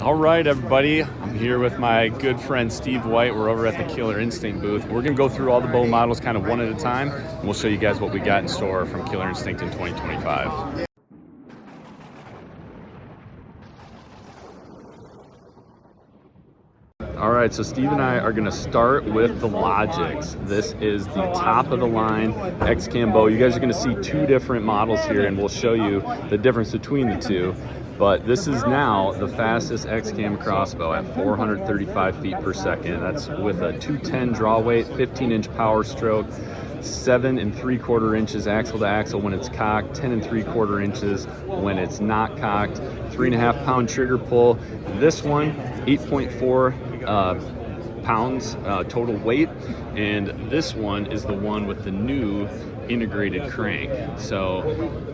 All right, everybody. I'm here with my good friend Steve White. We're over at the Killer Instinct booth. We're going to go through all the bow models kind of one at a time, and we'll show you guys what we got in store from Killer Instinct in 2025. All right, so Steve and I are going to start with the Logix. This is the top of the line X-Cam bow. You guys are going to see two different models here, and we'll show you the difference between the two. But this is now the fastest X-Cam crossbow at 435 feet per second. That's with a 210 draw weight, 15-inch power stroke, 7 3/4 inches axle to axle when it's cocked, 10 3/4 inches when it's not cocked, 3.5 pound trigger pull. This one, 8.4 pounds total weight, and this one is the one with the new integrated crank. So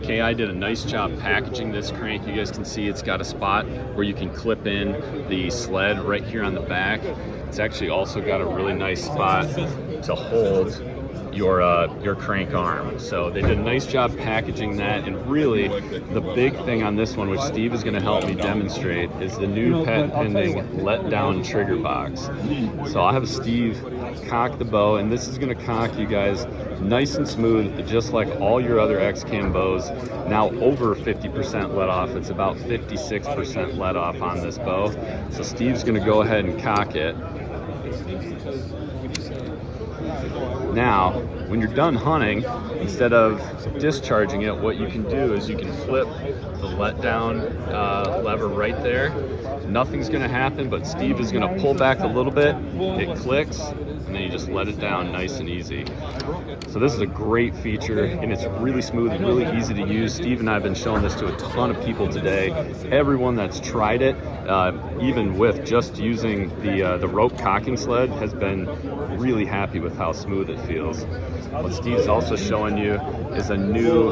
KI did a nice job packaging this crank. You guys can see it's got a spot where you can clip in the sled right here on the back. It's actually also got a really nice spot to hold your crank arm. So they did a nice job packaging that, and really the big thing on this one, which Steve is going to help me demonstrate, is the new patent pending let down trigger box. So I'll have Steve cock the bow, and this is going to cock, you guys, nice and smooth, just like all your other X-Cam bows. Now over 50% let off. It's about 56% let off on this bow. So Steve's going to go ahead and cock it. Now, when you're done hunting, instead of discharging it, what you can do is you can flip the let down lever right there. Nothing's going to happen, but Steve is going to pull back a little bit. It clicks, and then you just let it down nice and easy. So this is a great feature, and it's really smooth and really easy to use. Steve and I have been showing this to a ton of people today. Everyone that's tried it, even with just using the rope cocking sled, has been really happy with how smooth it feels. What Steve's also showing you is a new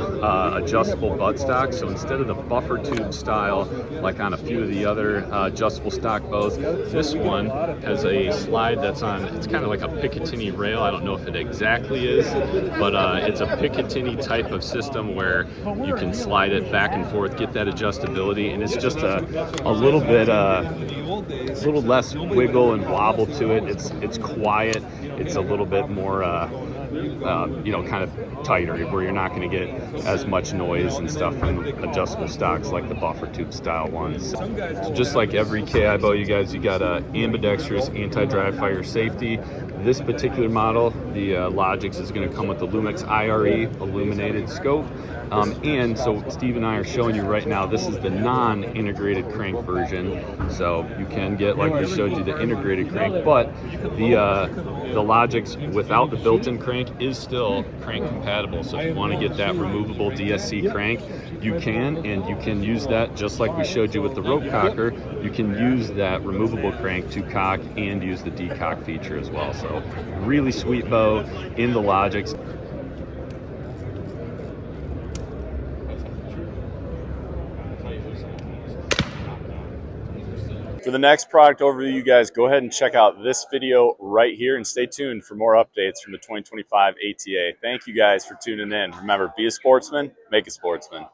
adjustable buttstock. So instead of the buffer tube style, like on a few of the other adjustable stock bows, this one has a slide that's on, it's kind of like a Picatinny rail. I don't know if it exactly is, but it's a Picatinny type of system where you can slide it back and forth, get that adjustability, and it's just a little bit, a little less wiggle and wobble to it. It's quiet. It's a little bit more, kind of tighter, where you're not going to get as much noise and stuff from adjustable stocks like the buffer tube style ones. So just like every KI bow, you guys, you got a ambidextrous anti-dry fire safety. This particular model, the Logix, is going to come with the Lumix IRE illuminated scope. And so Steve and I are showing you right now, this is the non-integrated crank version. So you can get, like we showed you, the integrated crank, but the Logix without the built-in crank is still crank compatible. So if you want to get that removable DSC crank, you can, and you can use that just like we showed you with the rope cocker. You can use that removable crank to cock and use the decock feature as well. So really sweet bow in the Logix. For the next product overview, you guys go ahead and check out this video right here, and stay tuned for more updates from the 2025 ATA. Thank you guys for tuning in. Remember, be a sportsman, make a sportsman.